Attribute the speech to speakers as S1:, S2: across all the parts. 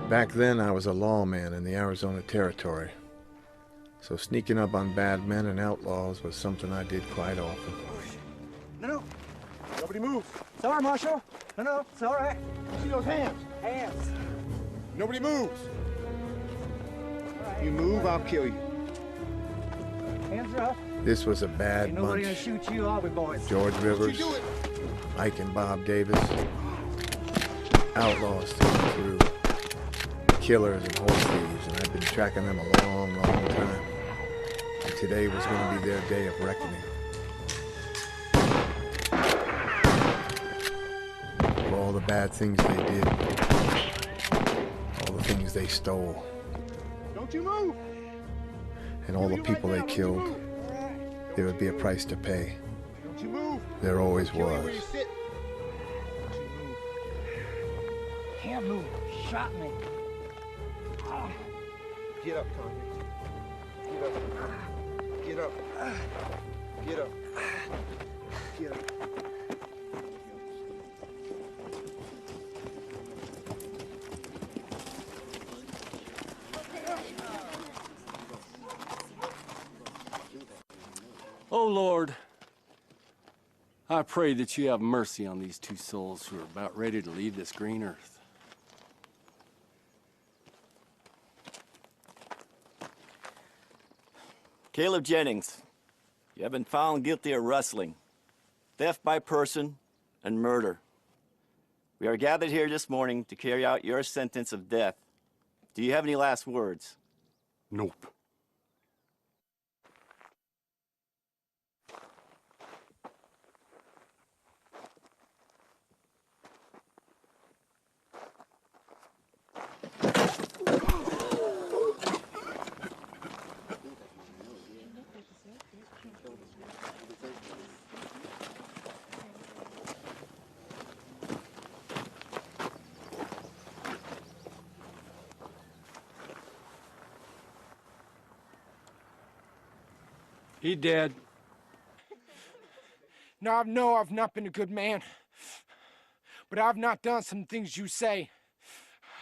S1: Back then, I was a lawman in the Arizona Territory, so sneaking up on bad men and outlaws was something I did quite often.
S2: No. Nobody move. It's all right, Marshal. No, it's all right. See those hands? Hands. Nobody moves. Right. You move, I'll kill you. Hands are up.
S1: This was a bad
S2: Ain't nobody
S1: bunch.
S2: gonna shoot you, are we, boys?
S1: George Rivers, Ike and Bob Davis, outlaws through, killers and horse thieves, and I've been tracking them a long, long time. And today was going to be their day of reckoning. For all the bad things they did, all the things they stole,
S2: Don't you move!
S1: and all the people they killed, there would be a price to pay.
S2: Don't you move!
S1: There always
S2: Kill you
S1: was.
S2: where you sit. Can't move. Shot me. Get up, convict. Get up. Get up. Get up. Get up.
S3: Oh, Lord, I pray that you have mercy on these two souls who are about ready to leave this green earth.
S4: Caleb Jennings, you have been found guilty of rustling, theft by person, and murder. We are gathered here this morning to carry out your sentence of death. Do you have any last words?
S3: Nope. He dead.
S5: Now I know I've not been a good man, but I've not done some things you say.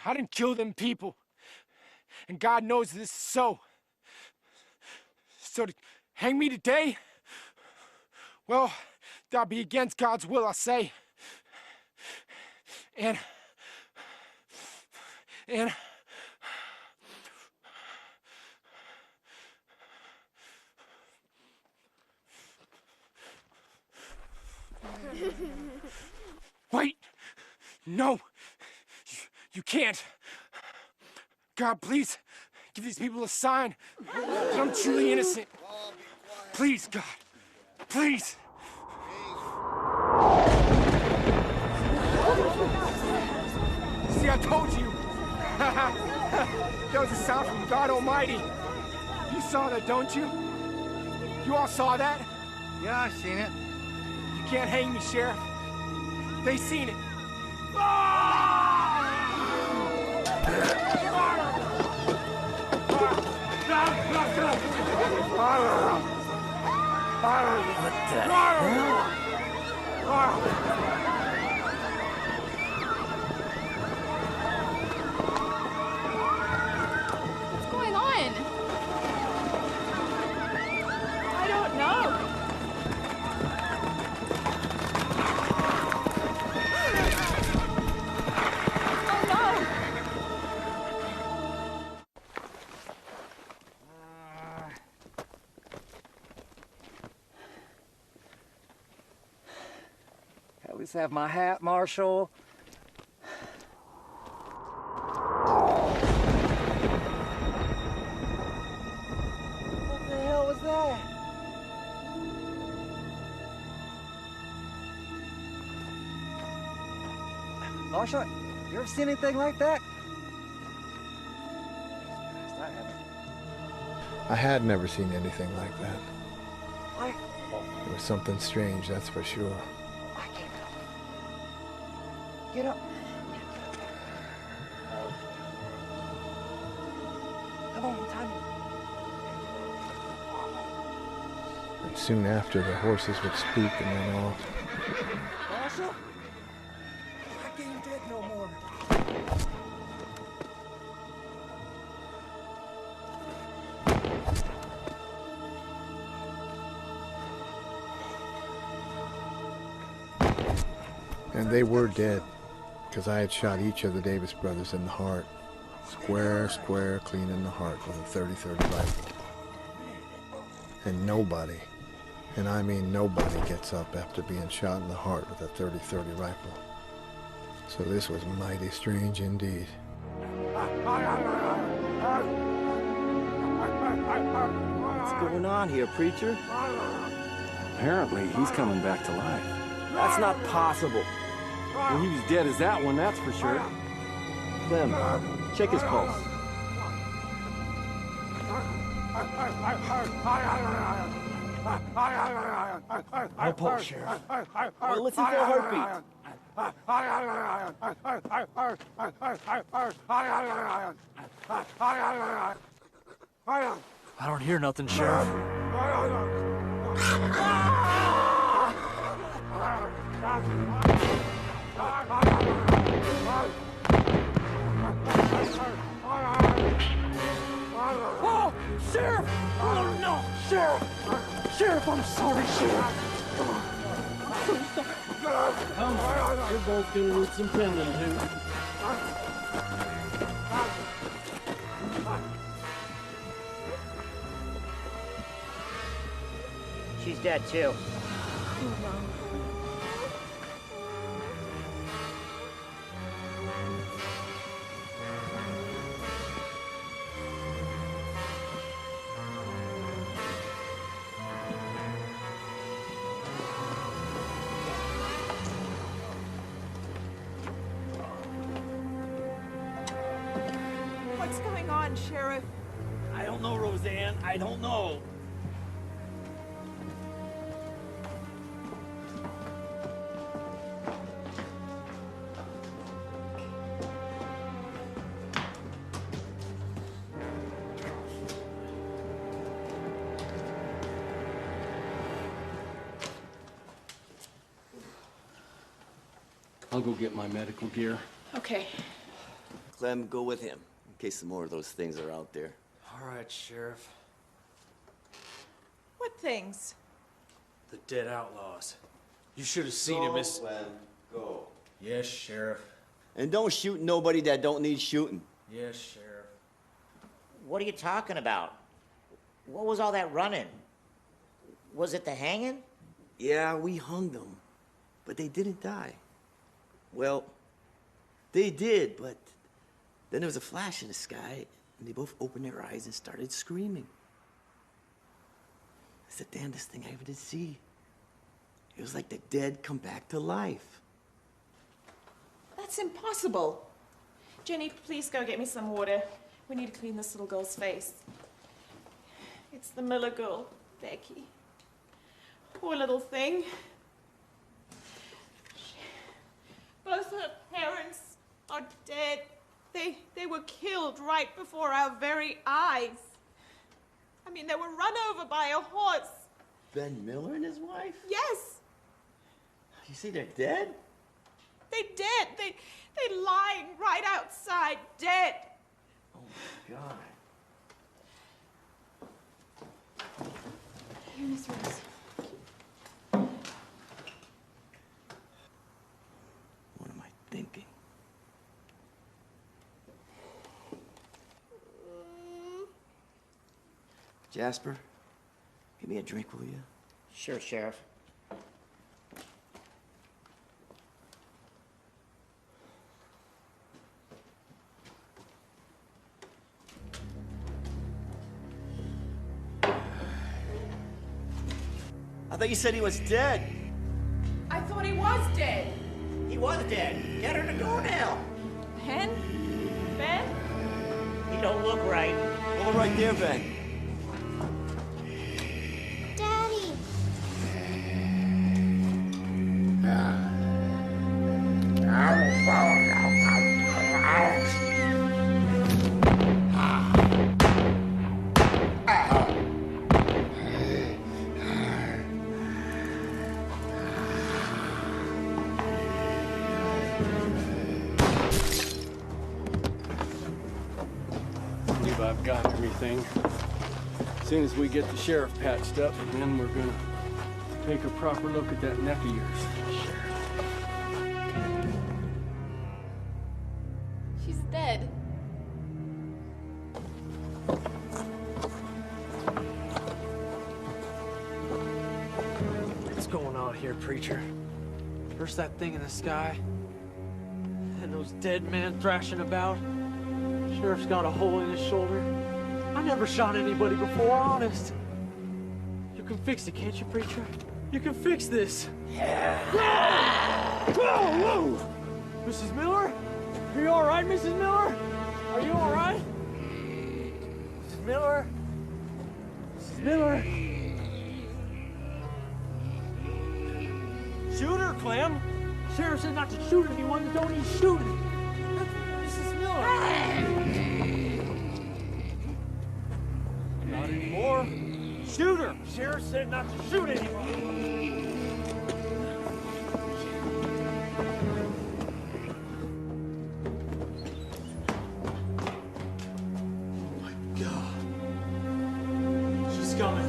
S5: I didn't kill them people, and God knows this is so. So to hang me today, well, that'll be against God's will, I say. And wait! No! You can't! God, please, give these people a sign that I'm truly innocent. Please, God. Please! See, I told you! That was a sound from God Almighty. You saw that, don't you? You all saw that?
S2: Yeah, I seen it.
S5: You can't hang me, Sheriff. They seen it.
S6: What's going on? I don't know. Oh no!
S7: Let's have my hat, Marshal. What the hell was that? Marshal, you ever seen anything like that? I haven't.
S1: I had never seen anything like that.
S7: What?
S1: It was something strange, that's for sure.
S7: I can't help it. Get up. Come on, Tommy.
S1: And soon after, the horses would spook and run off.
S7: Marshal? I can't take no more.
S1: And they were dead, because I had shot each of the Davis brothers in the heart. Square, clean in the heart with a 30-30 rifle. And nobody, and I mean nobody, gets up after being shot in the heart with a 30-30 rifle. So this was mighty strange indeed.
S4: What's going on here, preacher?
S3: Apparently, he's coming back to life.
S4: That's not possible.
S3: Well, he was dead as that one, that's for sure.
S4: Clem, check his pulse.
S7: No pulse, Sheriff.
S4: Well, listen for a heartbeat.
S7: I don't hear nothing, Sheriff. Oh, Sheriff! Oh, no! Sheriff! Sheriff, I'm sorry, Sheriff!
S8: You're both gonna need some tending to.
S9: She's dead too.
S6: What's going on, Sheriff?
S8: I don't know, Roseanne. I don't know.
S3: I'll go get my medical gear.
S6: Okay.
S4: Clem, go with him, in case some more of those things are out there.
S7: All right, Sheriff.
S6: What things?
S8: The dead outlaws. You should have seen him, Miss.
S4: Clem, go.
S8: Yes, Sheriff.
S4: And don't shoot nobody that don't need shooting.
S8: Yes, Sheriff.
S9: What are you talking about? What was all that running? Was it the hanging?
S4: Yeah, we hung them, but they didn't die. Well, they did, but then there was a flash in the sky, and they both opened their eyes and started screaming. It's the damnedest thing I ever did see. It was like the dead come back to life.
S6: That's impossible. Jenny, please go get me some water. We need to clean this little girl's face. It's the Miller girl, Becky. Poor little thing. Both her parents are dead. They were killed right before our very eyes. I mean, they were run over by a horse.
S4: Ben Miller and his wife?
S6: Yes,
S4: You say they're dead?
S6: they dead. They lying right outside, dead.
S4: Oh my God.
S6: Here, Miss Rose.
S4: What am I thinking? Jasper, give me a drink, will you?
S9: Sure, Sheriff.
S4: thought you said he was dead.
S6: I thought he was dead.
S9: He was dead. Get her to go now.
S6: Ben? Ben?
S9: He don't look right.
S4: Hold it right there, Ben.
S10: Daddy.
S3: believe I've got everything. As soon as we get the sheriff patched up, then we're gonna take a proper look at that neck of yours.
S10: She's dead.
S8: What's going on here, preacher? First that thing in the sky, and those dead men thrashing about. Sheriff's got a hole in his shoulder. I never shot anybody before, honest. You can fix it, can't you, preacher? You can fix this. Yeah. Whoa, whoa! Mrs. Miller? Are you all right, Mrs. Miller? Are you all right? Mrs. Miller? Mrs. Miller? Shoot her, Clem! Sheriff said not to shoot anyone, don't even shoot her. Mrs. Miller! Not anymore. Shoot her! Sheriff said not to shoot anyone. Oh my God. She's coming.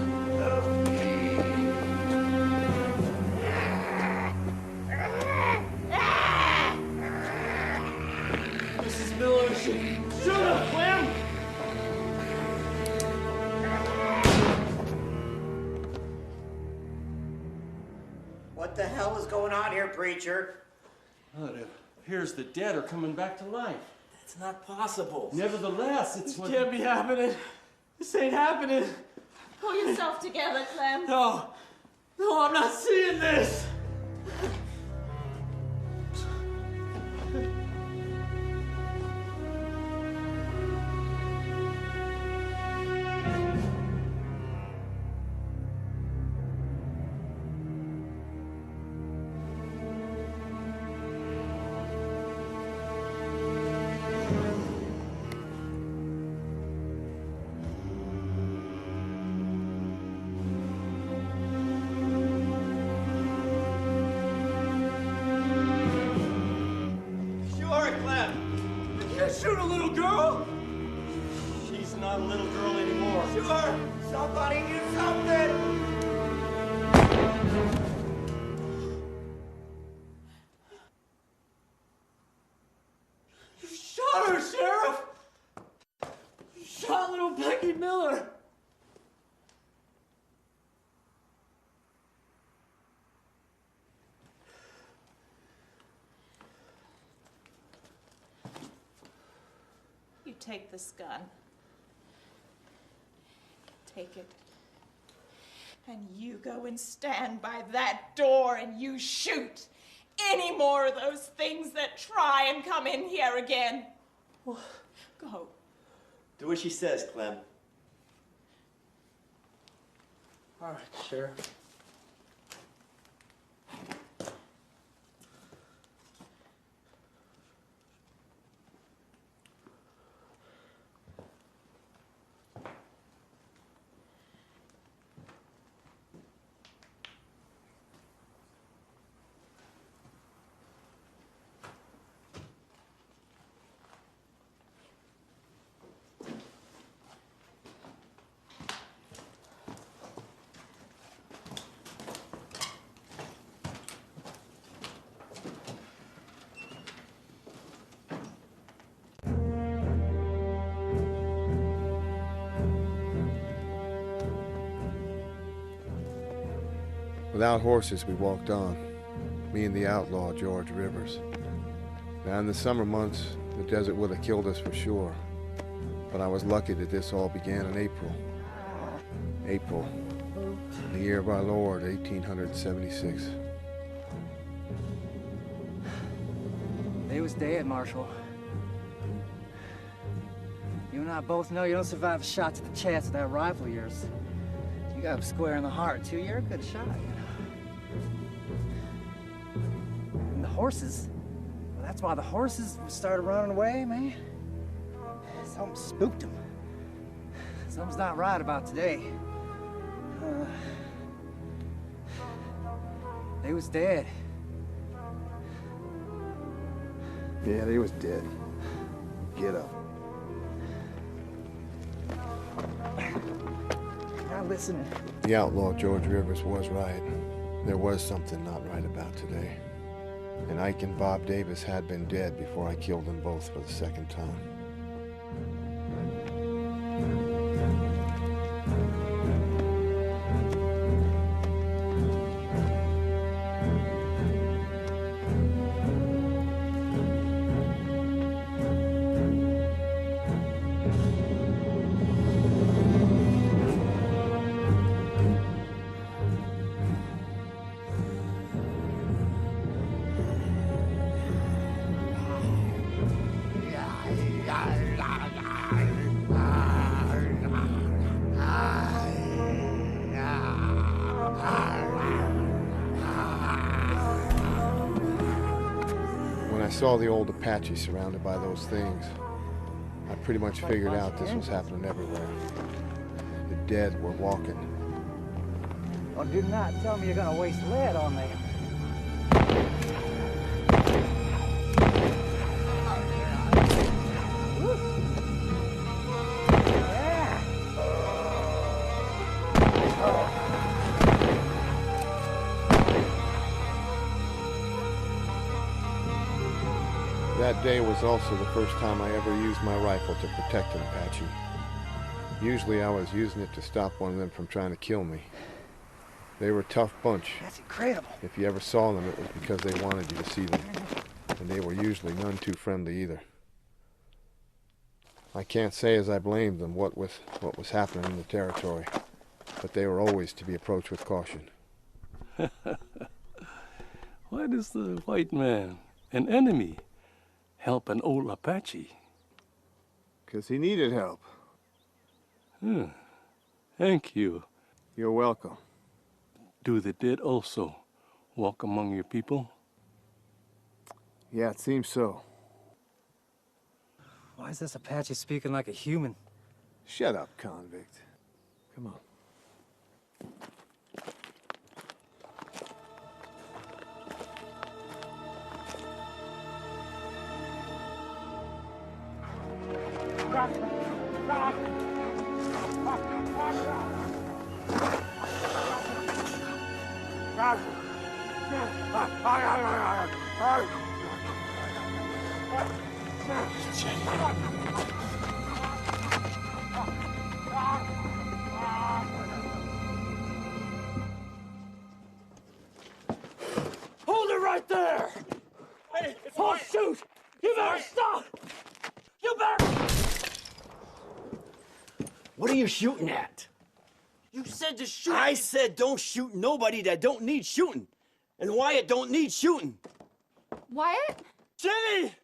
S8: Mrs. Miller, shoot her, Clem!
S9: What the hell is going on here, preacher?
S3: Well, it appears the dead are coming back to life.
S8: That's not possible.
S3: Nevertheless, it's
S8: This
S3: what...
S8: can't be happening. This ain't happening.
S6: Pull yourself together, Clem.
S8: No. No, I'm not seeing this. Shoot a little girl?
S3: She's not a little girl anymore.
S9: Sure. Somebody do something.
S8: You shot her, Sheriff! You shot little Becky Miller!
S6: You take this gun. Take it. And you go and stand by that door and you shoot any more of those things that try and come in here again. Go.
S4: Do what she says, Clem.
S8: All right, Sheriff.
S1: Without horses, we walked on, me and the outlaw, George Rivers. Now, in the summer months, the desert would have killed us for sure, but I was lucky that this all began in April. April, The year of our Lord, 1876.
S11: They was dead, Marshal. You and I both know you don't survive a shot to the chest with that rifle of yours. You got him square in the heart, too. You're a good shot, you know. And the horses, well, that's why the horses started running away, man. Something spooked them. Something's not right about today. They was dead.
S1: Yeah, they was dead. Get up.
S11: Now listen.
S1: The outlaw George Rivers was right. There was something not right about today. And Ike and Bob Davis had been dead before I killed them both for the second time. When I saw the old Apache surrounded by those things, I pretty much figured out this was happening everywhere. The dead were walking.
S11: Well, do not tell me you're gonna waste lead on me.
S1: That day was also the first time I ever used my rifle to protect an Apache. Usually I was using it to stop one of them from trying to kill me. They were a tough bunch.
S11: That's incredible.
S1: If you ever saw them, it was because they wanted you to see them. And they were usually none too friendly either. I can't say as I blamed them what was happening in the territory, but they were always to be approached with caution.
S3: Why does the white man, an enemy, help an old Apache?
S1: 'Cause he needed help.
S3: Thank you.
S1: You're welcome.
S3: Do the dead also walk among your people?
S1: Yeah, it seems so.
S11: Why is this Apache speaking like a human?
S1: Shut up, convict. Come on.
S7: Hold it right there! Hey, oh, shoot! You better stop! You better...
S4: What are you shooting at?
S7: You said to shoot...
S4: I said don't shoot nobody that don't need shooting. And Wyatt don't need shooting.
S10: Wyatt?
S5: Jenny!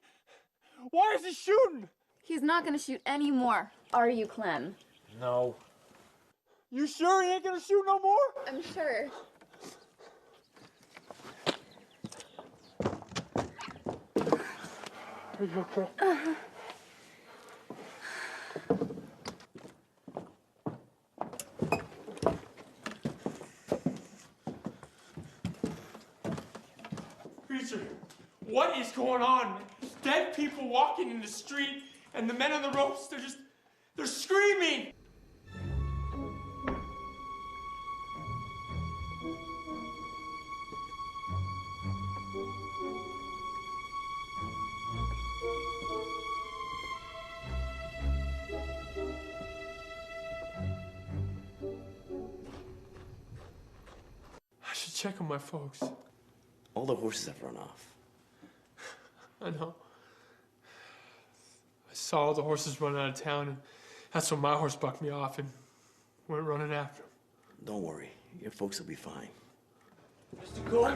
S5: Why is he shooting?
S10: He's not gonna shoot anymore. Are you, Clem?
S7: No.
S5: You sure he ain't gonna shoot no more?
S10: I'm sure.
S5: Are you okay?
S12: Preacher, what is going on? Dead people walking in the street, and the men on the ropes, they're screaming! I should check on my folks.
S4: All the horses have run off.
S12: I know. I saw all the horses run out of town, and that's when my horse bucked me off and went running after him.
S4: Don't worry. Your folks will be fine.
S7: Mr. Cole?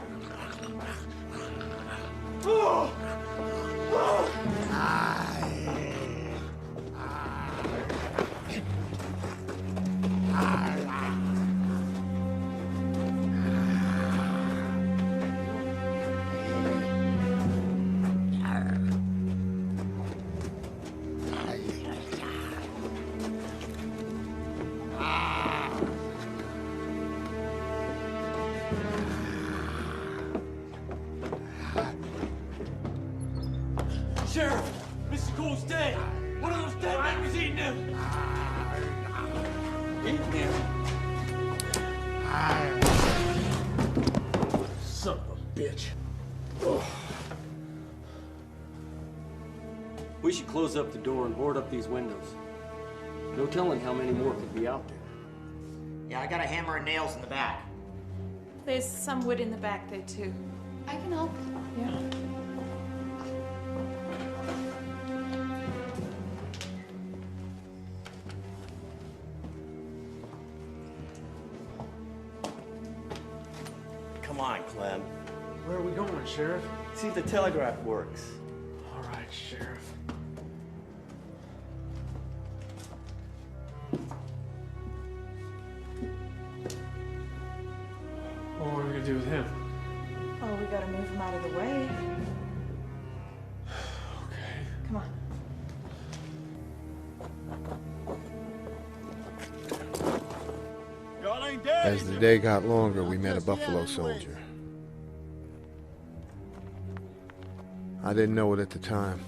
S7: Oh! Sheriff, Mr. Cole's dead. One of those dead men was eating him. Eating him? Son of a bitch. Oh.
S3: We should close up the door and board up these windows. No telling how many more could be out there.
S9: Yeah, I got a hammer and nails in the back.
S6: There's some wood in the back there, too.
S10: I can help.
S6: Yeah.
S4: Come on, Clem.
S8: Where are we going, Sheriff?
S4: See if the telegraph works.
S8: All right, Sheriff.
S3: Well, what are we gonna do with him?
S6: Oh, we gotta move him out of the way.
S3: Okay.
S6: Come on.
S1: As the day got longer, we met a Buffalo soldier. I didn't know it at the time.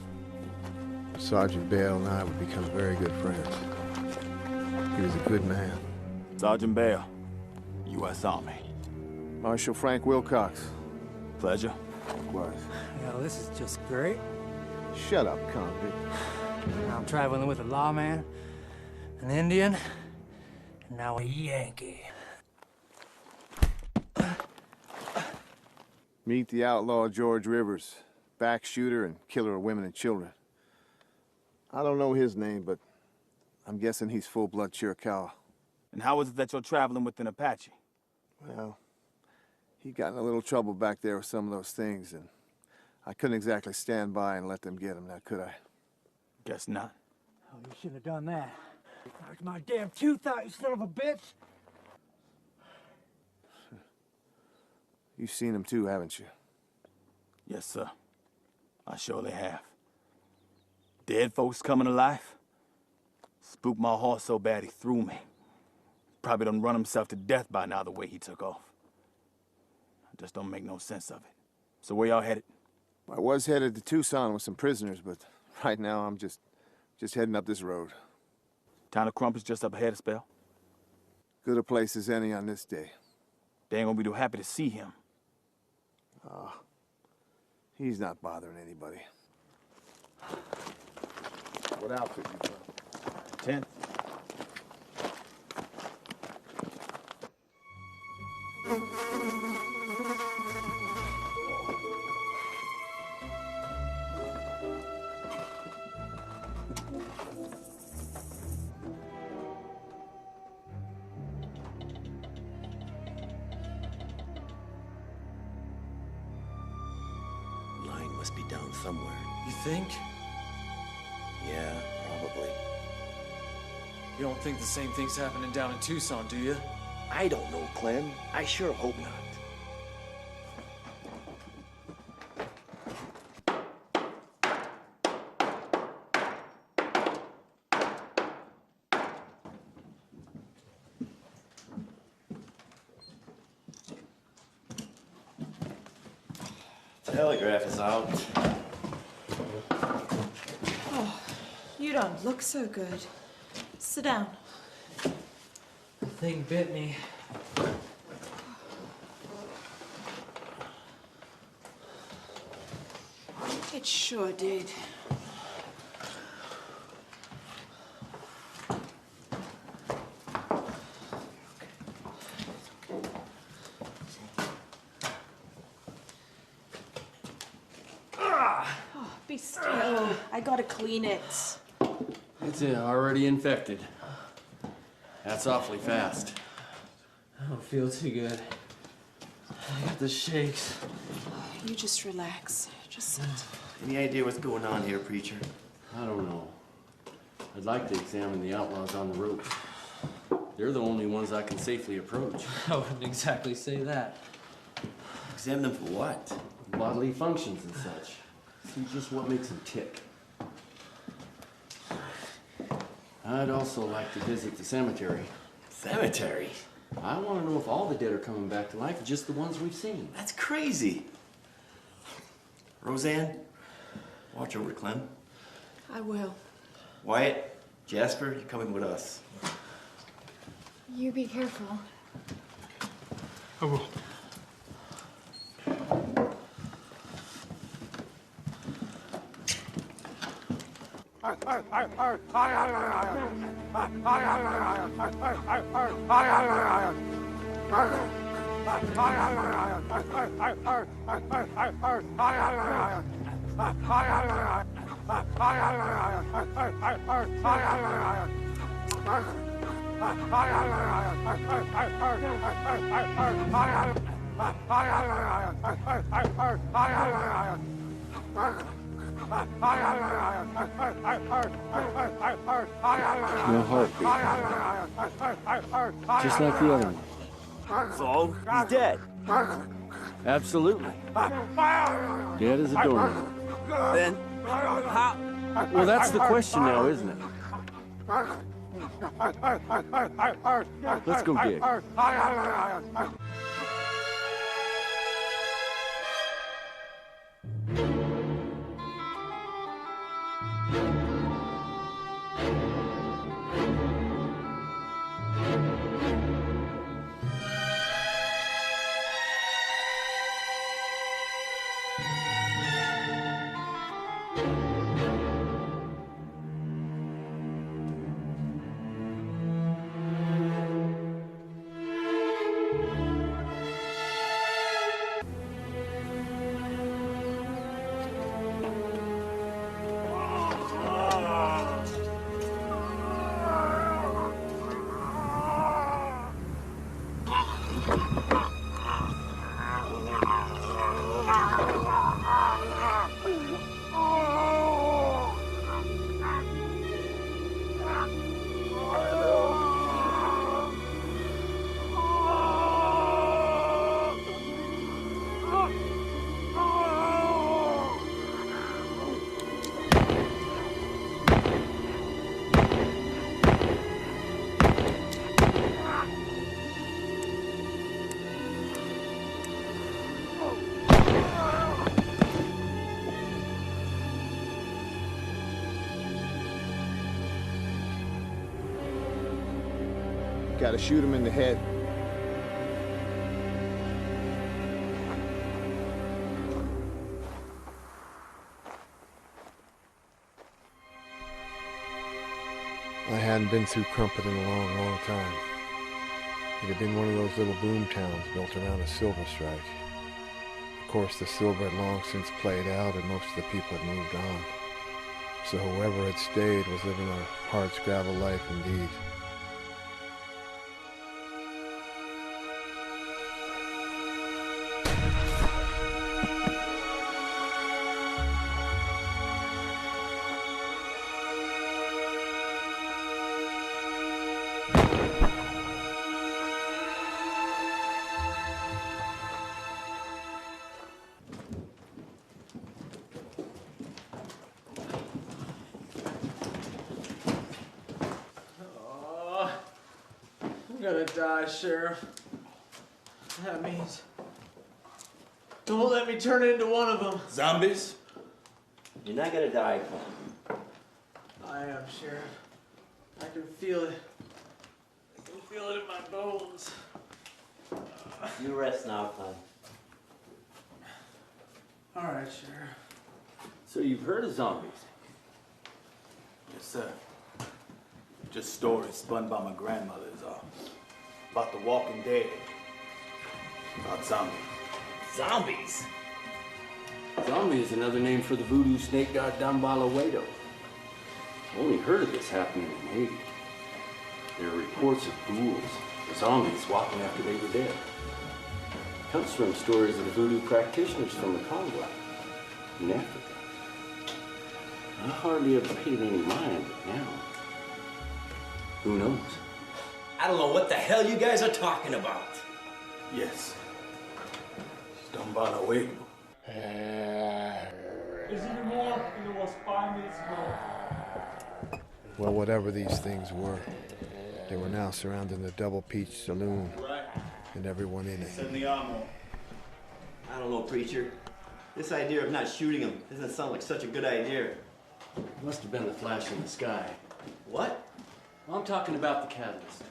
S1: Sergeant Bale and I would become very good friends. He was a good man.
S13: Sergeant Bale, U.S. Army.
S2: Marshal Frank Wilcox.
S13: Pleasure.
S2: Likewise.
S11: Well, this is just great.
S2: Shut up, convict.
S11: I'm traveling with a lawman, an Indian, and now a Yankee.
S2: Meet the outlaw George Rivers, back shooter and killer of women and children. I don't know his name, but I'm guessing he's full-blood Chiricahua.
S13: And how is it that you're traveling with an Apache?
S2: Well, he got in a little trouble back there with some of those things, and I couldn't exactly stand by and let them get him, now could I?
S13: Guess not.
S11: Oh, you shouldn't have done that. Knocked my damn tooth out, you son of a bitch!
S2: You've seen him too, haven't you?
S13: Yes, sir. I surely have. Dead folks coming to life? Spooked my horse so bad he threw me. Probably done run himself to death by now the way he took off. I just don't make no sense of it. So where y'all headed?
S2: I was headed to Tucson with some prisoners, but right now I'm just heading up this road.
S13: Town of Crump is just up ahead a spell.
S2: Good a place as any on this day.
S13: They ain't gonna be too happy to see him.
S2: He's not bothering anybody. What outfit you from?
S13: 10th.
S4: Line must be down somewhere.
S8: You think?
S4: Yeah, probably.
S8: You don't think the same thing's happening down in Tucson, do you?
S4: I don't know, Clem. I sure hope not. Telegraph is out.
S6: Oh, you don't look so good. Sit down.
S8: The thing bit me.
S6: It sure did. Oh, be still. I gotta clean it.
S3: It's already infected. That's awfully fast.
S8: I don't feel too good. I got the shakes.
S6: You just relax. Just sit.
S4: Any idea what's going on here, preacher?
S3: I don't know. I'd like to examine the outlaws on the ropes. They're the only ones I can safely approach.
S8: I wouldn't exactly say that.
S4: Examine them for what?
S3: Bodily functions and such. See just what makes them tick. I'd also like to visit the cemetery.
S4: Cemetery?
S3: I want to know if all the dead are coming back to life or just the ones we've seen.
S4: That's crazy. Roseanne, watch over Clem.
S6: I will.
S4: Wyatt, Jasper, you're coming with us.
S10: You be careful.
S12: I will.
S3: No heartbeat. Just like the other one.
S4: So, he's dead.
S3: Absolutely. Dead as a doornail.
S4: Then, how?
S3: Well, that's the question now, isn't it? Let's go dig.
S2: Gotta shoot him in the head.
S1: I hadn't been through Crumpet in a long, long time. It had been one of those little boom towns built around a silver strike. Of course, the silver had long since played out and most of the people had moved on. So whoever had stayed was living a hard-scrabble life indeed.
S8: I'm gonna die, Sheriff. That means don't let me turn into one of them.
S4: Zombies? You're not gonna die, Clem.
S8: I am, Sheriff. I can feel it. I can feel it in my bones.
S4: You rest now, Clem.
S8: All right, Sheriff.
S3: So you've heard of zombies?
S13: Yes, sir. Just stories spun by my grandmother is all. About the walking dead. About zombies.
S4: Zombies?
S3: Zombie is another name for the voodoo snake god Dambalawedo. Only heard of this happening in Haiti. There are reports of ghouls, Zombies walking after they were dead. Comes from stories of the voodoo practitioners from the Congo in Africa. I hardly ever paid any mind, but now, who knows?
S14: I don't know what the hell you guys are talking about.
S13: Yes. Don't bother waiting.
S12: There's even more than there was 5 minutes ago.
S1: Well, whatever these things were, they were now surrounding the Double Peach Saloon and everyone in it.
S4: I don't know, preacher. This idea of not shooting him doesn't sound like such a good idea.
S3: It must have been the flash in the sky.
S4: What?
S3: Well, I'm talking about the catalyst.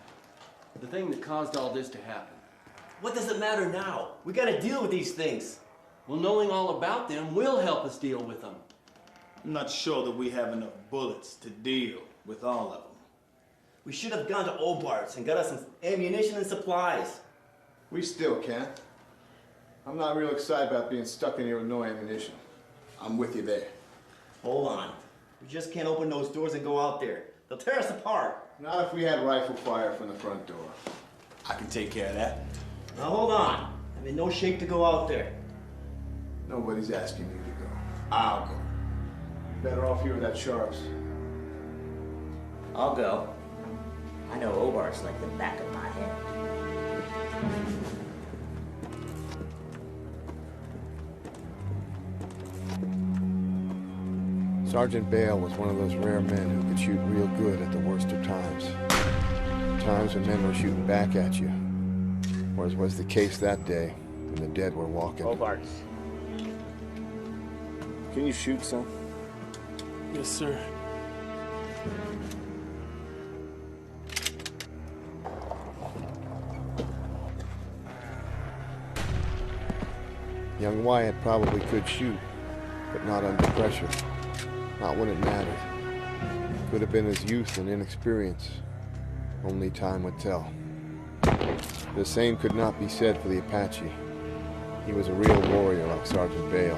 S3: The thing that caused all this to happen.
S4: What does it matter now? We gotta deal with these things.
S3: Well, knowing all about them will help us deal with them.
S13: I'm not sure that we have enough bullets to deal with all of them.
S4: We should have gone to Obart's and got us some ammunition and supplies.
S2: We still can. I'm not real excited about being stuck in here with no ammunition. I'm with you there.
S4: Hold on. We just can't open those doors and go out there. They'll tear us apart.
S2: Not if we had rifle fire from the front door.
S13: I can take care of that.
S4: Now hold on. I'm in no shape to go out there.
S2: Nobody's asking you to go. I'll go. Better off here with that Sharps.
S9: I'll go. I know Obart's like the back of my head.
S1: Sergeant Bale was one of those rare men who could shoot real good at the worst of times. Times when men were shooting back at you. Or as was the case that day, when the dead were walking.
S9: Obart's.
S2: Can you shoot, son?
S12: Yes, sir.
S1: Young Wyatt probably could shoot, but not under pressure. Not when it mattered. Could have been his youth and inexperience. Only time would tell. The same could not be said for the Apache. He was a real warrior like Sergeant Bale.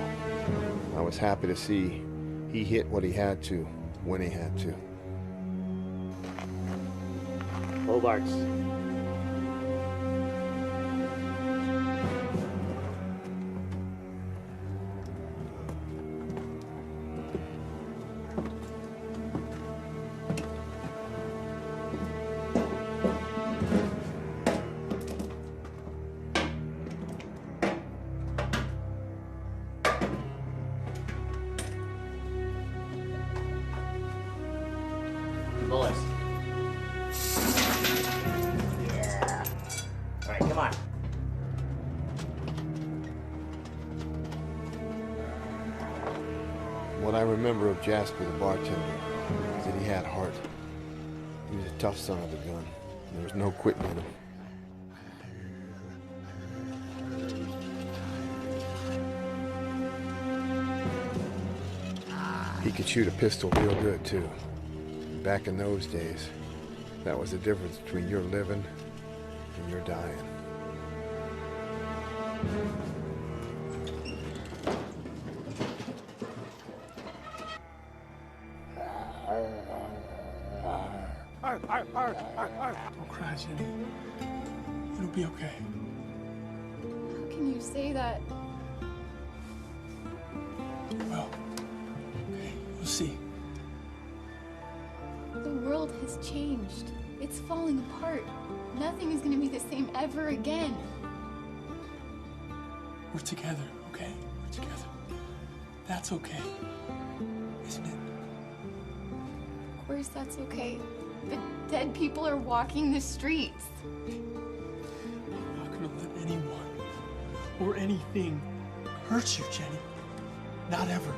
S1: I was happy to see he hit what he had to, when he had to.
S9: Obart's. Bullets. Yeah. All right, come on.
S1: What I remember of Jasper the bartender is that he had heart. He was a tough son of a gun. There was no quitting in him. He could shoot a pistol real good, too. Back in those days, that was the difference between your living and your dying.
S12: Don't cry, Jenny. It'll be okay.
S10: How can you say that?
S12: Well, okay, we'll see.
S10: The world has changed. It's falling apart. Nothing is going to be the same ever again.
S12: We're together, okay? We're together. That's okay. Isn't it?
S10: Of course that's okay. But dead people are walking the streets.
S12: I'm not gonna let anyone or anything hurt you, Jenny. Not ever.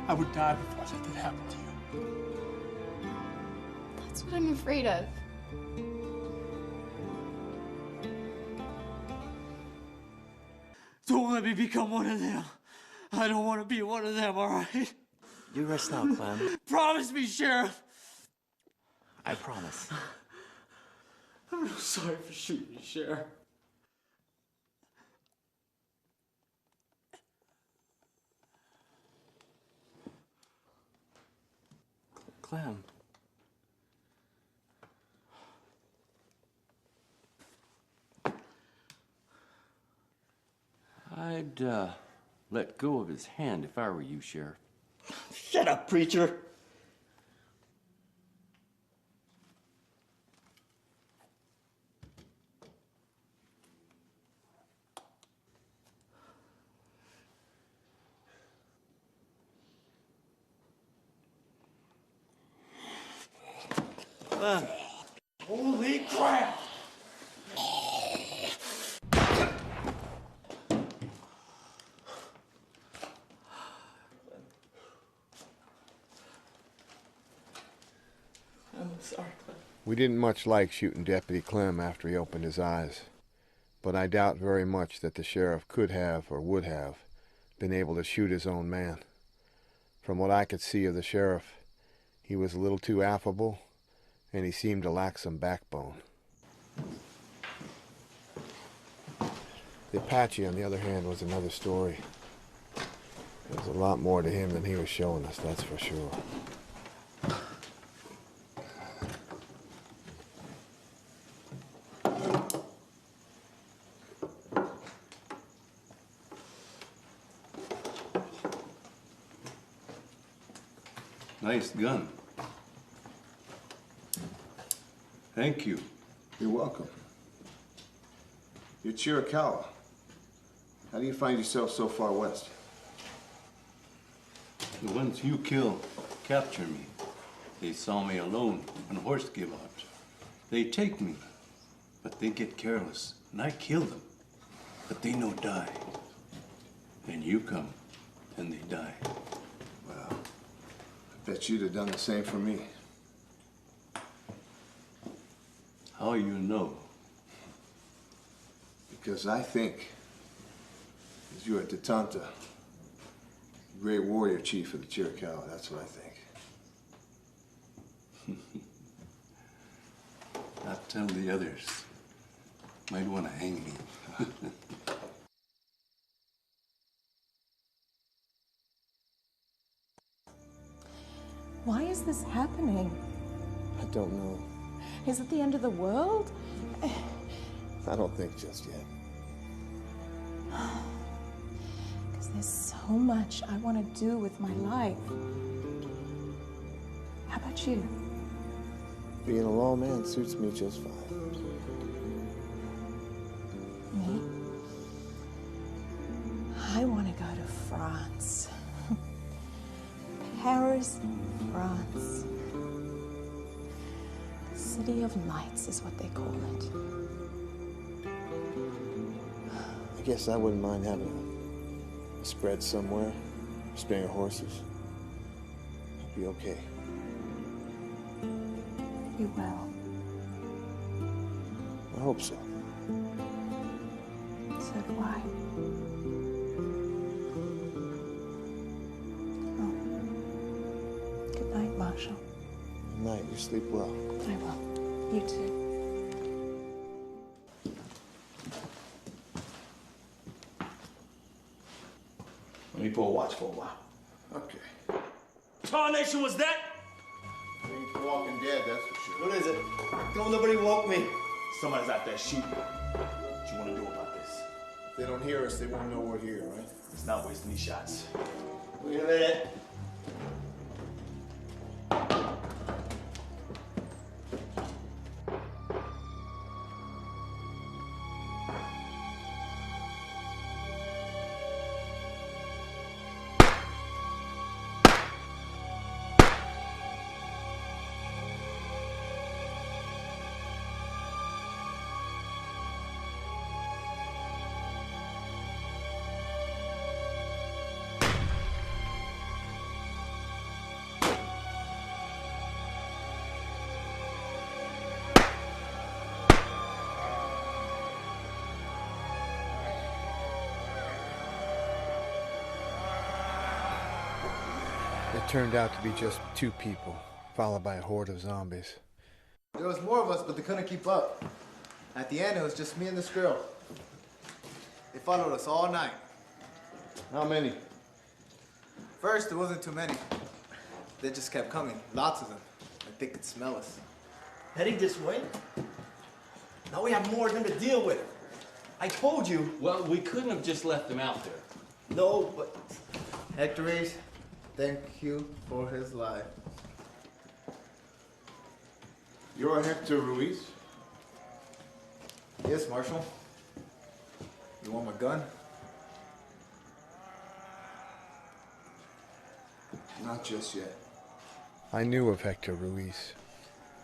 S12: I would die before I let that happen to you.
S10: That's what I'm afraid of.
S8: Don't let me become one of them. I don't want to be one of them, all right?
S4: You rest now, Clem.
S8: Promise me, Sheriff.
S4: I promise.
S8: I'm real sorry for shooting you, Sheriff.
S4: Clem.
S3: let go of his hand if I were you, Sheriff.
S14: Shut up, preacher.
S12: Holy crap!
S6: I'm sorry, Clem.
S1: We didn't much like shooting Deputy Clem after he opened his eyes, but I doubt very much that the sheriff could have or would have been able to shoot his own man. From what I could see of the sheriff, he was a little too affable, and he seemed to lack some backbone. The Apache, on the other hand, was another story. There was a lot more to him than he was showing us, that's for sure.
S15: Nice gun. Thank you.
S2: You're welcome. You're Chiricahua. How do you find yourself so far west?
S15: The ones you killed capture me. They saw me alone when a horse gave out. They take me, but they get careless, and I kill them. But they no die. And you come, and they die.
S2: Well, I bet you'd have done the same for me.
S15: How you know?
S2: Because I think, as you're a Tatanta, great warrior chief of the Chiricahua, that's what I think.
S15: I'll tell the others. Might want to hang me.
S6: Why is this happening?
S1: I don't know.
S6: Is it the end of the world?
S1: I don't think just yet.
S6: Because there's so much I want to do with my life. How about you?
S1: Being a lawman suits me just fine.
S6: Me? I want to go to France. Paris, France. City of Lights is what they call it.
S1: I guess I wouldn't mind having a spread somewhere, spinning horses. I'd be okay.
S6: You will.
S1: I hope so.
S6: So do I. Oh. Good night, Marshal.
S1: Good night. You sleep well.
S6: I will. You too.
S14: Let me pull a watch for a while.
S2: Okay.
S14: Tarnation was that?
S2: Ain't The Walking Dead, that's for sure.
S14: What is it? Don't nobody woke me. Somebody's out there shooting. What you want to do about this?
S2: If they don't hear us, they won't know we're here, right?
S14: It's not wasting these shots. Wait a minute.
S1: It turned out to be just 2 people, followed by a horde of zombies.
S11: There was more of us, but they couldn't keep up. At the end, it was just me and this girl. They followed us all night.
S2: How many?
S11: First, there wasn't too many. They just kept coming, lots of them. Like they could smell us.
S14: Heading this way? Now we have more of them to deal with. I told you.
S3: Well, we couldn't have just left them out there.
S2: No, but Hector Reese, thank you for his life.
S16: You're Hector Ruiz?
S2: Yes, Marshal. You want my gun?
S16: Not just yet.
S1: I knew of Hector Ruiz.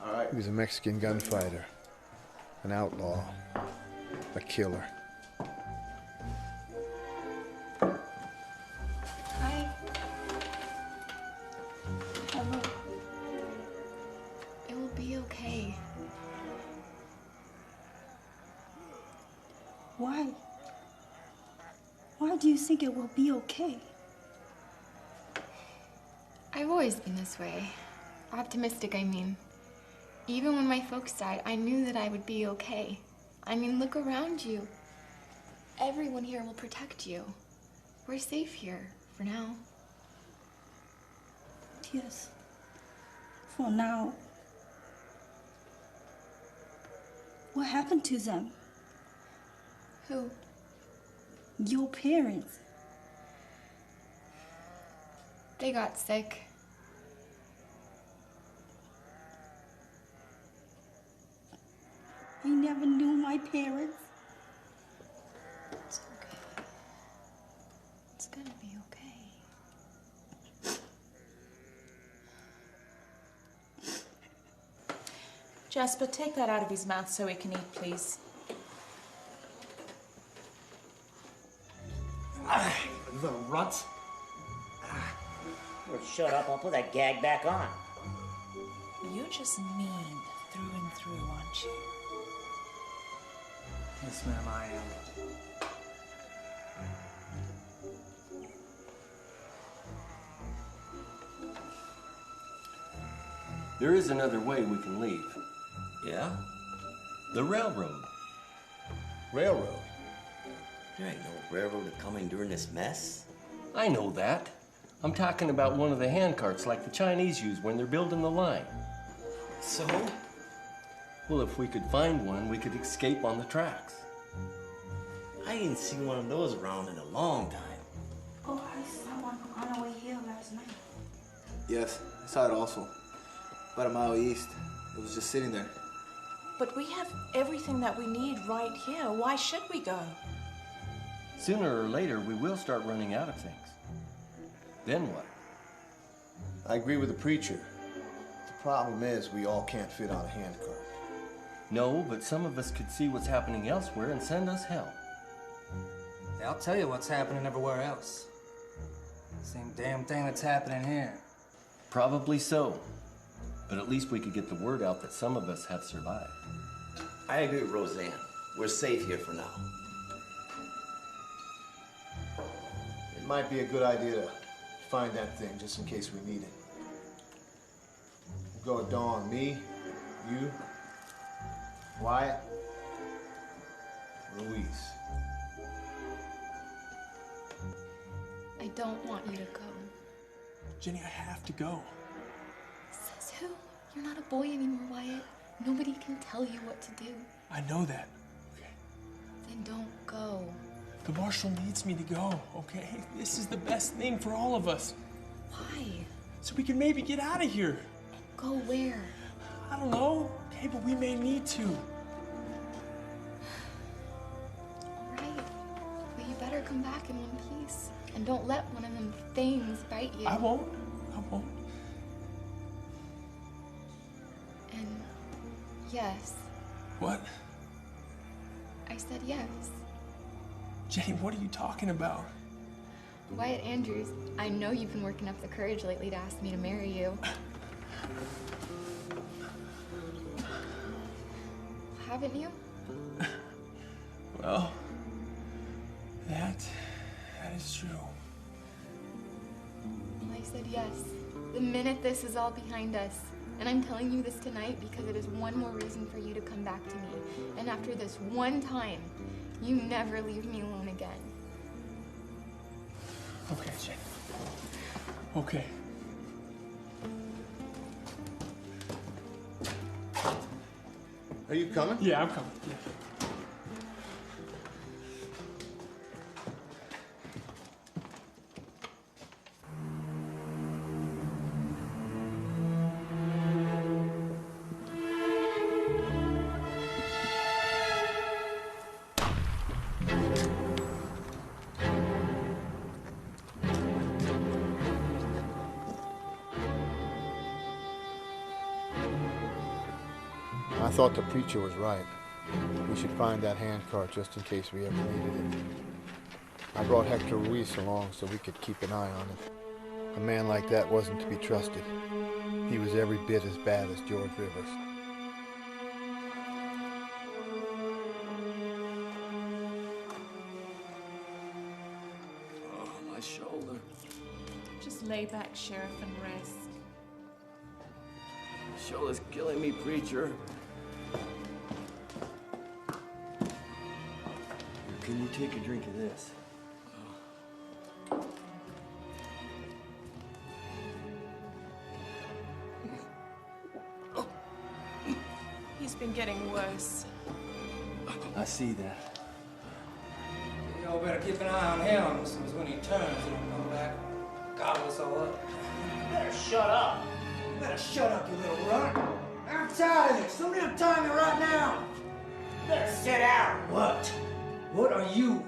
S16: All right.
S1: He was a Mexican gunfighter, an outlaw, a killer.
S10: Hi. Hello. It will be okay.
S17: Why? Why do you think it will be okay?
S10: I've always been this way. Optimistic, I mean. Even when my folks died, I knew that I would be okay. I mean, look around you. Everyone here will protect you. We're safe here, for now.
S17: Yes. For now. What happened to them?
S10: Who?
S17: Your parents.
S10: They got sick.
S17: You never knew my parents.
S10: It's okay. It's gonna be okay.
S6: Jasper, take that out of his mouth so he can eat, please.
S2: You little runt.
S9: Well, shut up. I'll put that gag back on.
S6: You're just mean through and through, aren't you?
S11: Yes, ma'am, I am.
S18: There is another way we can leave.
S3: Yeah? The railroad.
S2: Railroad?
S3: There ain't no railroad coming during this mess.
S18: I know that. I'm talking about one of the handcarts like the Chinese use when they're building the line.
S3: So?
S18: Well, if we could find one, we could escape on the tracks.
S3: I ain't seen one of those around in a long time.
S17: Oh, I saw one on our way here last night.
S2: Yes, I saw it also. About a mile east. It was just sitting there.
S6: But we have everything that we need right here. Why should we go?
S18: Sooner or later, we will start running out of things. Then what?
S16: I agree with the preacher. The problem is we all can't fit on a handcart.
S18: No, but some of us could see what's happening elsewhere and send us help.
S11: Yeah, I'll tell you what's happening everywhere else. Same damn thing that's happening here.
S18: Probably so. But at least we could get the word out that some of us have survived.
S3: I agree with Roseanne. We're safe here for now.
S16: It might be a good idea to find that thing just in case we need it. We'll go at dawn. Me, you, Wyatt, Ruiz.
S10: I don't want you to go.
S12: Jenny, I have to go.
S10: Says who? You're not a boy anymore, Wyatt. Nobody can tell you what to do.
S12: I know that.
S10: Then don't go.
S12: The marshal needs me to go, okay? This is the best thing for all of us.
S10: Why?
S12: So we can maybe get out of here.
S10: Go where?
S12: I don't know. Okay, but we may need to.
S10: All right. But you better come back in one piece. And don't let one of them things bite you.
S12: I won't. I won't.
S10: And yes.
S12: What?
S10: I said yes.
S12: Jenny, what are you talking about?
S10: Wyatt Andrews, I know you've been working up the courage lately to ask me to marry you. Haven't you?
S12: Well, that is true.
S10: Well, I said yes. The minute this is all behind us. And I'm telling you this tonight because it is one more reason for you to come back to me. And after this one time, you never leave me alone again.
S12: Okay, Jenny. Okay.
S16: Are you coming?
S12: Yeah, I'm coming. Yeah.
S1: thought the preacher was right. We should find that handcart just in case we ever needed it. I brought Hector Ruiz along so we could keep an eye on him. A man like that wasn't to be trusted. He was every bit as bad as George Rivers.
S18: Oh, my shoulder.
S6: Just lay back, Sheriff, and rest.
S18: My shoulder's killing me, preacher. Can you take a drink of this?
S6: He's been getting worse.
S18: I see that.
S11: Y'all better keep an eye on him, because when he turns, he'll come back, gobble us all up.
S9: You better shut up.
S11: You better shut up, you little runt. I'm tired of this. Somebody untie me right now.
S9: You better sit down.
S11: What? What are you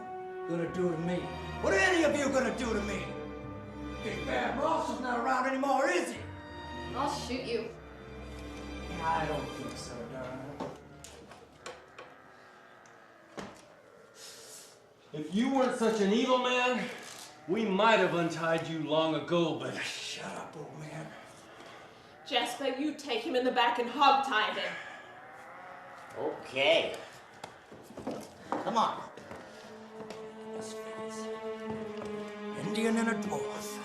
S11: gonna do to me? What are any of you gonna do to me? Big Bad Ross is not around anymore, is he?
S10: I'll shoot you.
S11: I don't think so, darling.
S18: If you weren't such an evil man, we might have untied you long ago, but...
S11: Shut up, old man.
S6: Jasper, you take him in the back and hog-tie him.
S9: Okay. Come on. This fits.
S11: Indian and a dwarf.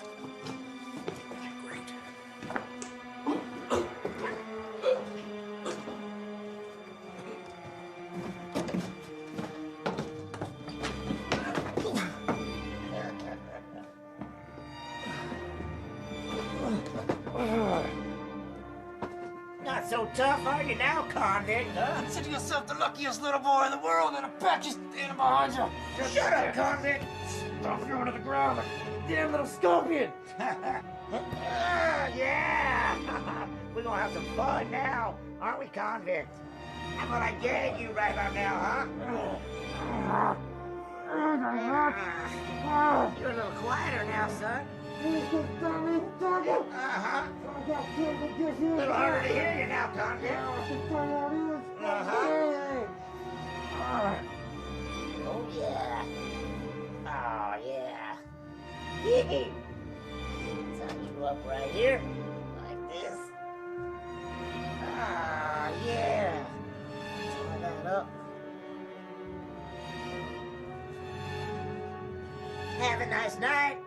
S9: Not so tough, are you now, convict, huh?
S11: Consider yourself the luckiest little boy in the world, and a patch is standing behind you.
S9: Shut up, convict!
S11: Stomp you into the ground like a damn little scorpion.
S9: Yeah! We're gonna have some fun now, aren't we, convict? I'm gonna gag you right about now, huh? You're a little quieter now, son. Uh-huh. A little harder to hear you now, convict. Uh-huh. Oh, yeah. Oh, yeah. Yee. Tuck you up right here, like this. Ah, yeah. Tie that up. Have a nice night.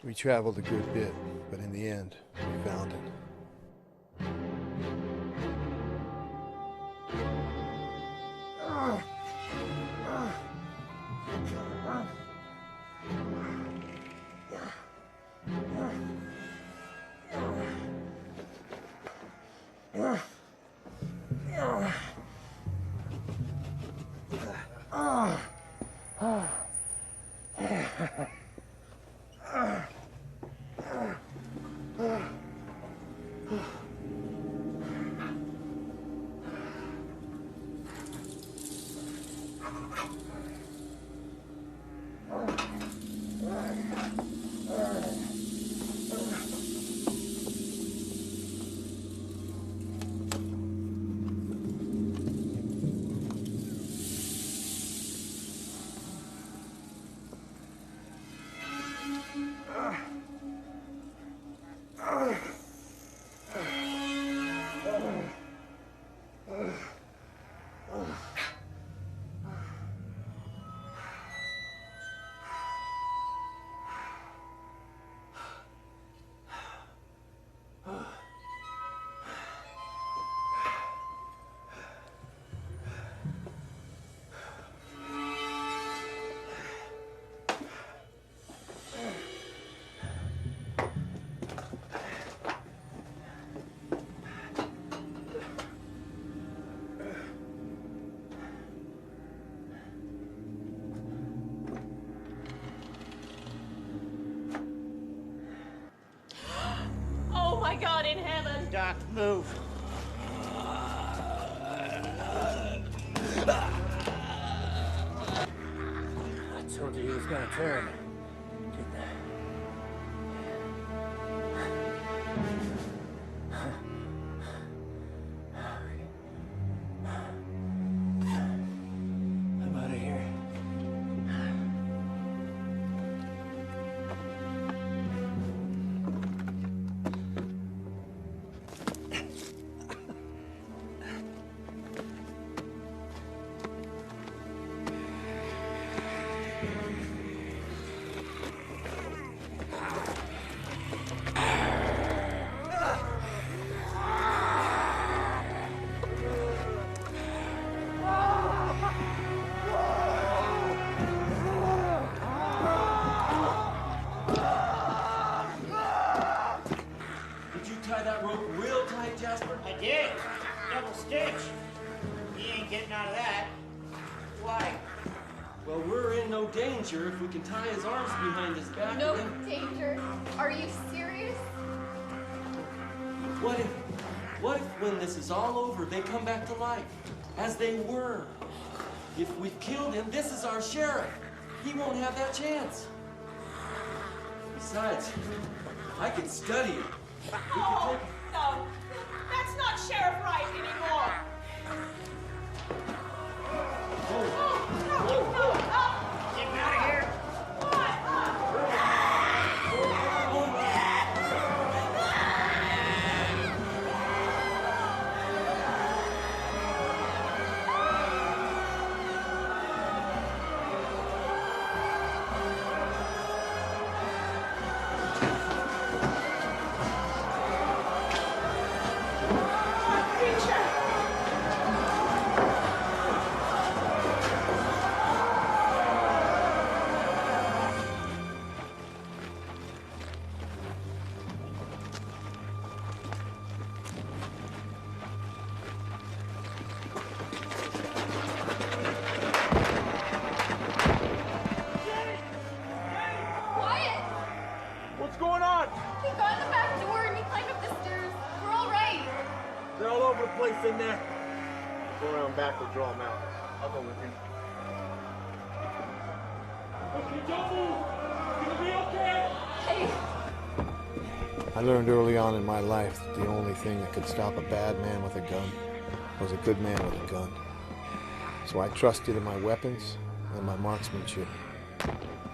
S1: We traveled a good bit, but in the end, we found it.
S6: Oh my God in heaven!
S9: Doc, move.
S11: gonna turn. I'm out of here.
S9: I did. Double stitch. He ain't getting out of that. Why?
S18: Well, we're in no danger if we can tie his arms behind his back.
S10: No danger? Are you serious?
S18: What if when this is all over, they come back to life, as they were? If we've killed him, this is our sheriff. He won't have that chance. Besides, I could study him.
S6: No, no. That's not Sheriff Wright anymore.
S9: Getting out of here.
S12: What's going on?
S10: He got in the back door and he climbed up the stairs. We're all right.
S12: They're all over the place in there.
S2: Go around back, we'll draw them out. I'll go with you.
S12: Okay, don't move. You're gonna be okay.
S10: Hey.
S1: I learned early on in my life that the only thing that could stop a bad man with a gun was a good man with a gun. So I trusted in my weapons and my marksmanship.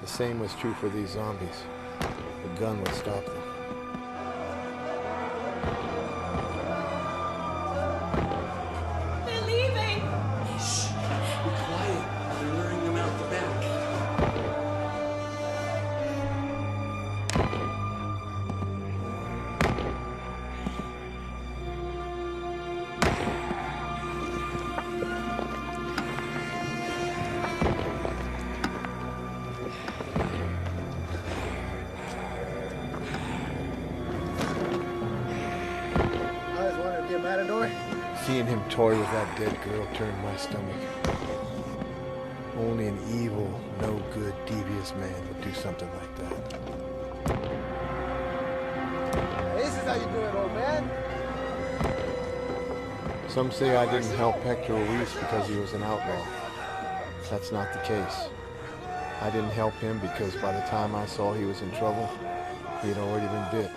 S1: The same was true for these zombies. The gun would stop them.
S6: They're leaving.
S18: Shh. Be quiet. They're luring them out the back.
S11: Matador?
S1: Seeing him toy with that dead girl turned my stomach. Only an evil, no good, devious man would do something like that.
S11: Hey, this is how you do it, old man.
S1: Some say I didn't help Hector Ruiz because he was an outlaw. That's not the case. I didn't help him because by the time I saw he was in trouble, he had already been bit.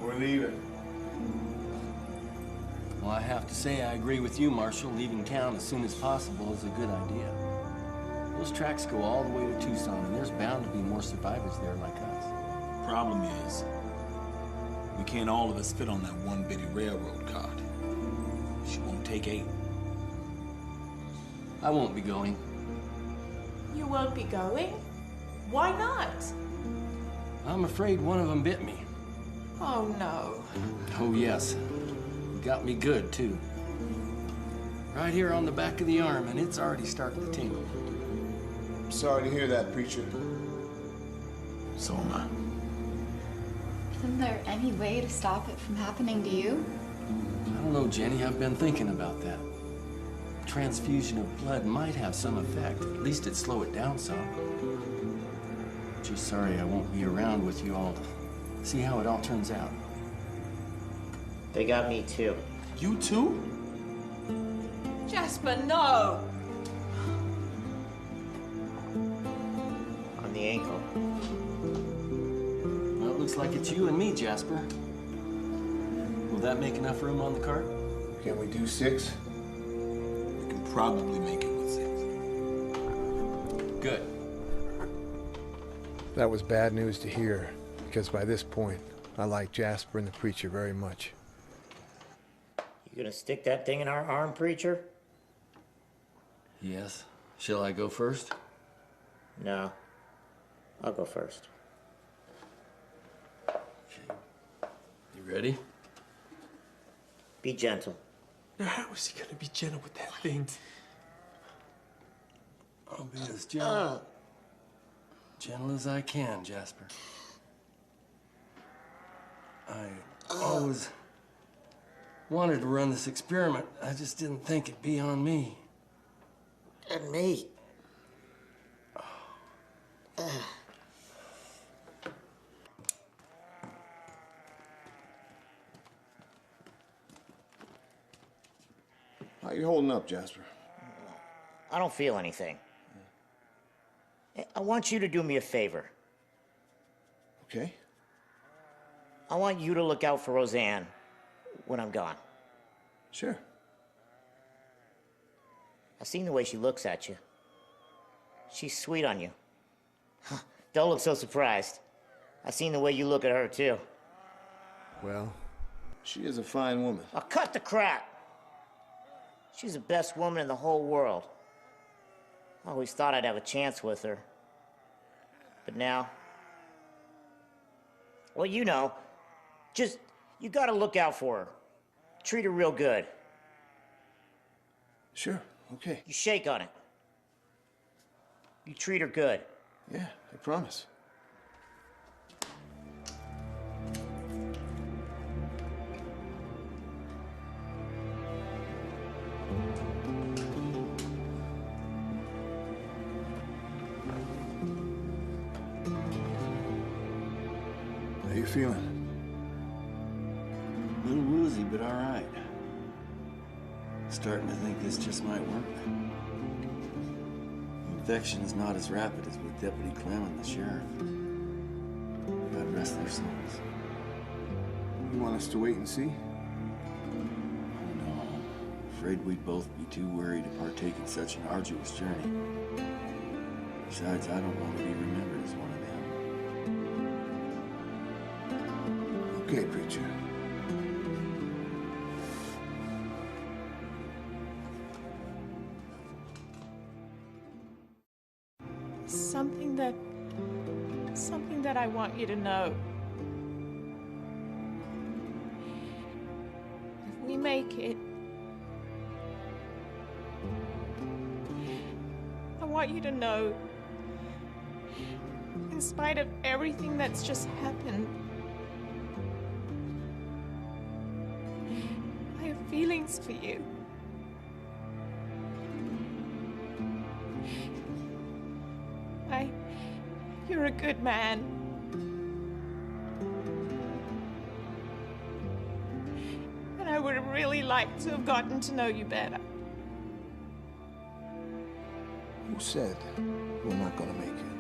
S15: We're leaving.
S18: Well, I have to say I agree with you, Marshal. Leaving town as soon as possible is a good idea. Those tracks go all the way to Tucson, and there's bound to be more survivors there like us.
S13: Problem is, we can't all of us fit on that one bitty railroad cart. She won't take 8.
S18: I won't be going.
S6: You won't be going? Why not?
S18: I'm afraid one of them bit me.
S6: Oh, no.
S18: Oh, yes. Got me good, too. Right here on the back of the arm, and it's already starting to tingle.
S16: I'm sorry to hear that, preacher.
S18: So am I.
S10: Isn't there any way to stop it from happening to you?
S18: I don't know, Jenny. I've been thinking about that. Transfusion of blood might have some effect. At least it'd slow it down some. Just sorry I won't be around with you all to see how it all turns out.
S9: They got me too.
S18: You too?
S6: Jasper, no!
S9: On the ankle.
S18: Well, it looks like it's you and me, Jasper. Will that make enough room on the cart?
S16: Can we do 6?
S13: We can probably make it with 6.
S18: Good.
S1: That was bad news to hear, because by this point, I like Jasper and the preacher very much.
S9: You gonna stick that thing in our arm, preacher?
S18: Yes. Shall I go first?
S9: No. I'll go first.
S18: You ready?
S9: Be gentle.
S12: Now, how is he gonna be gentle with that thing?
S18: I'll be as gentle as I can, Jasper. I always wanted to run this experiment. I just didn't think it'd be on me.
S9: And me.
S16: How you holding up, Jasper?
S9: I don't feel anything. I want you to do me a favor.
S16: Okay.
S9: I want you to look out for Roseanne when I'm gone.
S16: Sure.
S9: I've seen the way she looks at you. She's sweet on you. Don't look so surprised. I've seen the way you look at her, too.
S16: Well, she is a fine woman.
S9: Oh, cut the crap! She's the best woman in the whole world. I always thought I'd have a chance with her. But now... well, you know, just, you gotta look out for her. Treat her real good.
S16: Sure, okay.
S9: You shake on it. You treat her good.
S16: Yeah, I promise. How you feeling?
S18: A little woozy, but all right. Starting to think this just might work. Infection's not as rapid as with Deputy Clem and the sheriff. God rest their souls.
S16: You want us to wait and see?
S18: No. Afraid we'd both be too worried to partake in such an arduous journey. Besides, I don't want to be remembered as one of them.
S16: Okay, preacher.
S6: Something that I want you to know. If we make it, I want you to know, in spite of everything that's just happened, I have feelings for you. You're a good man. And I would have really liked to have gotten to know you better.
S16: Who said we're not gonna make it?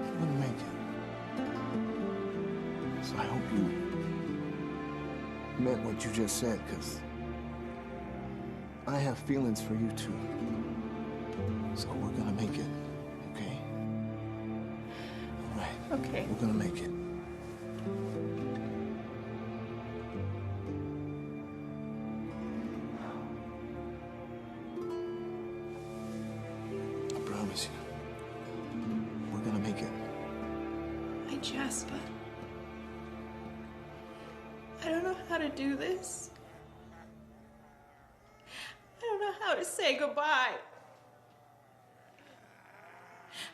S16: We're gonna make it. So I hope you meant what you just said, because I have feelings for you too. So we're gonna make it, okay? All right.
S6: Okay.
S16: We're gonna make it. I promise you. We're gonna make it.
S6: Hi, Jasper. I don't know how to do this. gotta say goodbye.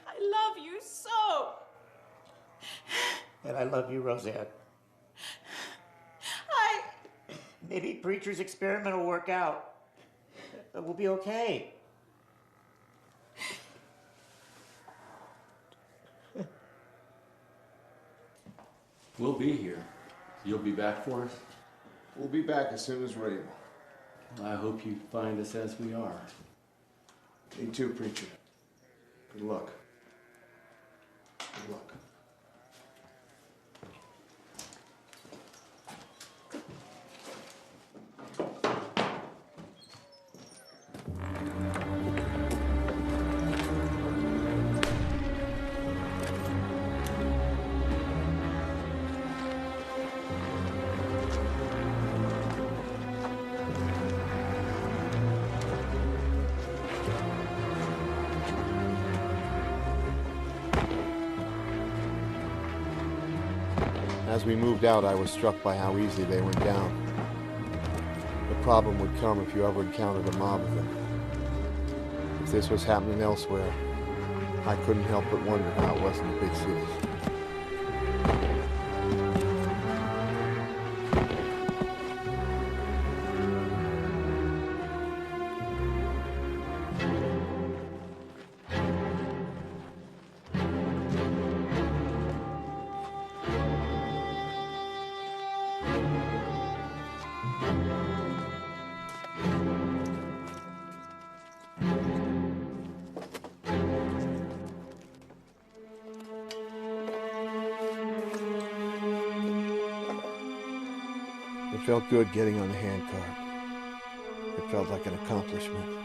S6: I love you so.
S9: And I love you, Roseanne. Maybe Preacher's experiment will work out. We'll be okay.
S18: We'll be here. You'll be back for us?
S2: We'll be back as soon as we're able.
S18: I hope you find us as we are.
S2: Me too, Preacher. Good luck. Good luck.
S1: As we moved out, I was struck by how easily they went down. The problem would come if you ever encountered a mob of them. If this was happening elsewhere, I couldn't help but wonder how it was in the big cities. It felt good getting on the handcart. It felt like an accomplishment.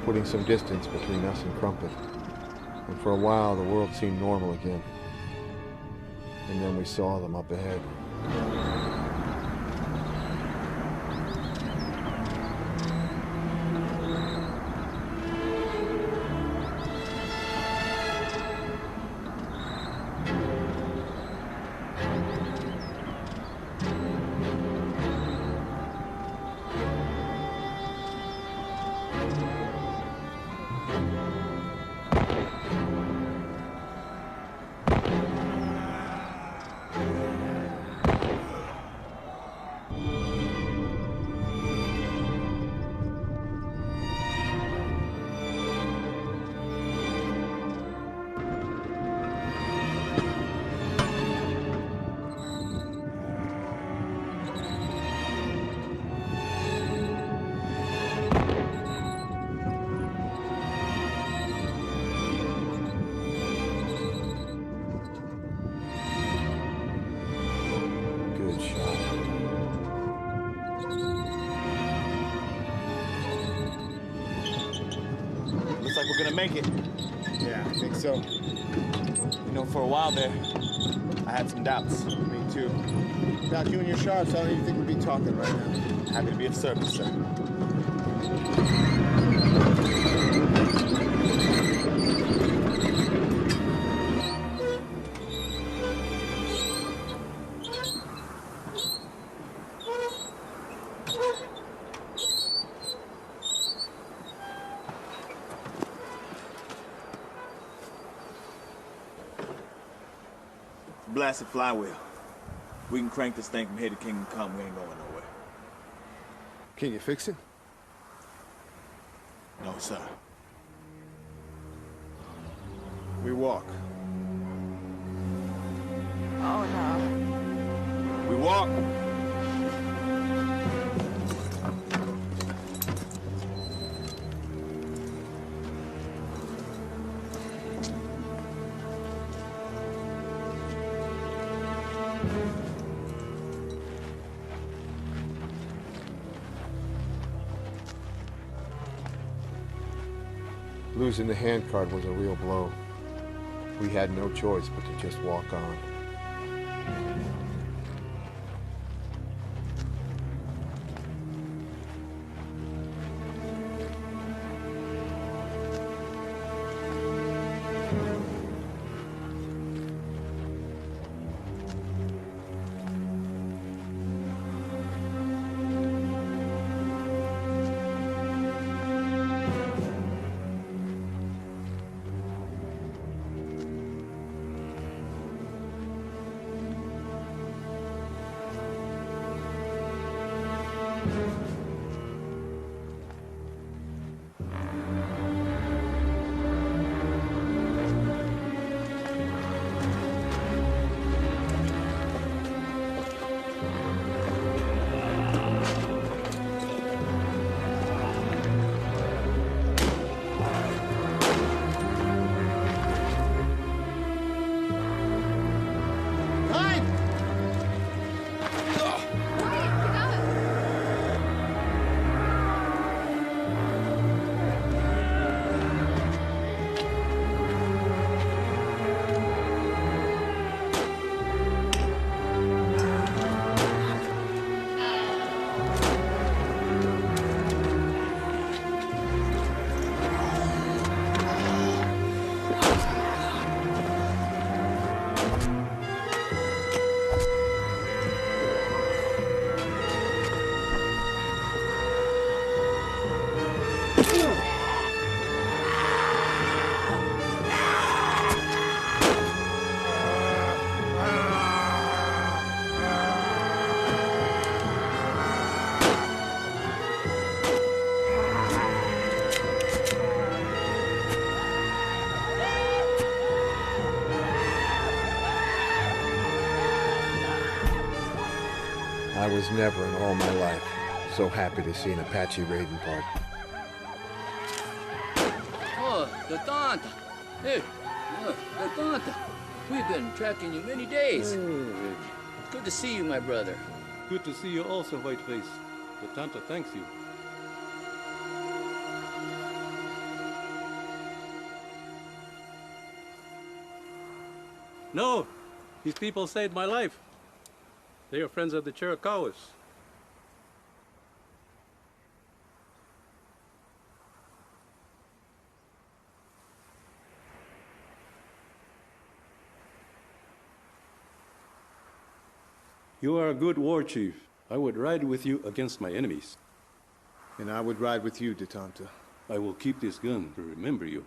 S1: Putting some distance between us and Crumpet. And for a while, the world seemed normal again. And then we saw them up ahead.
S14: Make it.
S2: Yeah, I think so.
S14: You know, for a while there, I had some doubts.
S2: Me too. Without you and your sharps, I don't even think we'd be talking right now.
S14: Happy to be of service, sir.
S13: Blasted flywheel. We can crank this thing from here to Kingdom Come. We ain't going nowhere.
S2: Can you fix it?
S13: No, sir.
S2: We walk.
S6: Oh, no.
S13: We walk.
S1: Losing the handcart was a real blow. We had no choice but to just walk on. I was never in all my life so happy to see an Apache raiding party.
S19: Oh, Detente! Hey, Detente! We've been tracking you many days. It's good to see you, my brother.
S15: Good to see you also, Whiteface. Detente thanks you.
S20: No, these people saved my life. They are friends of the Chiricahuas. You are a good war chief. I would ride with you against my enemies.
S1: And I would ride with you, Detente.
S20: I will keep this gun to remember you.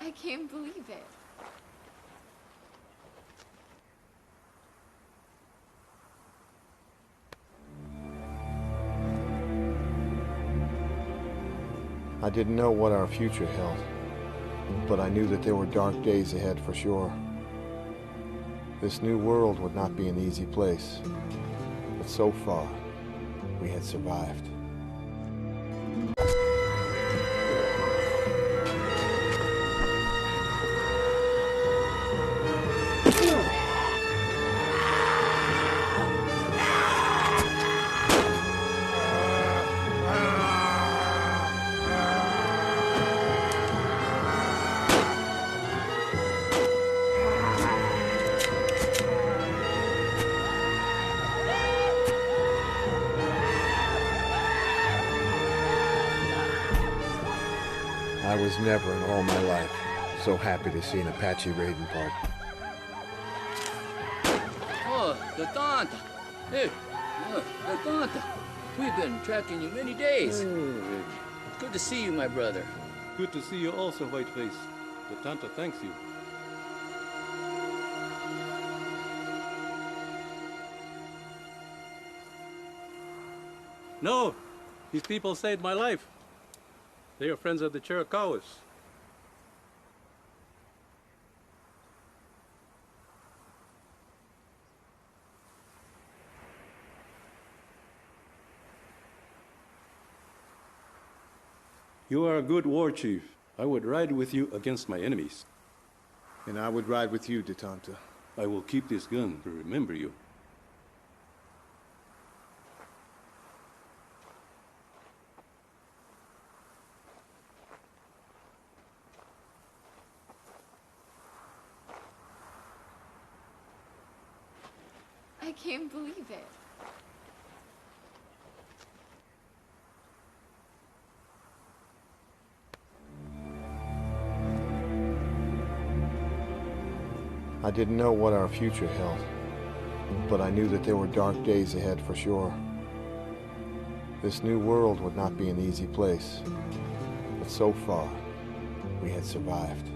S10: I can't believe it.
S1: I didn't know what our future held, but I knew that there were dark days ahead for sure. This new world would not be an easy place, but so far, we had survived. I was never in all my life so happy to see an Apache raiding party.
S19: Oh, Detente! Hey, Detente! We've been tracking you many days. It's good to see you, my brother.
S20: Good to see you also, Whiteface. Detente thanks you. No, these people saved my life. They are friends of the Chiricahuas. You are a good war chief. I would ride with you against my enemies.
S1: And I would ride with you, Detanta.
S20: I will keep this gun to remember you.
S10: I can't believe it.
S1: I didn't know what our future held, but I knew that there were dark days ahead for sure. This new world would not be an easy place, but so far, we had survived.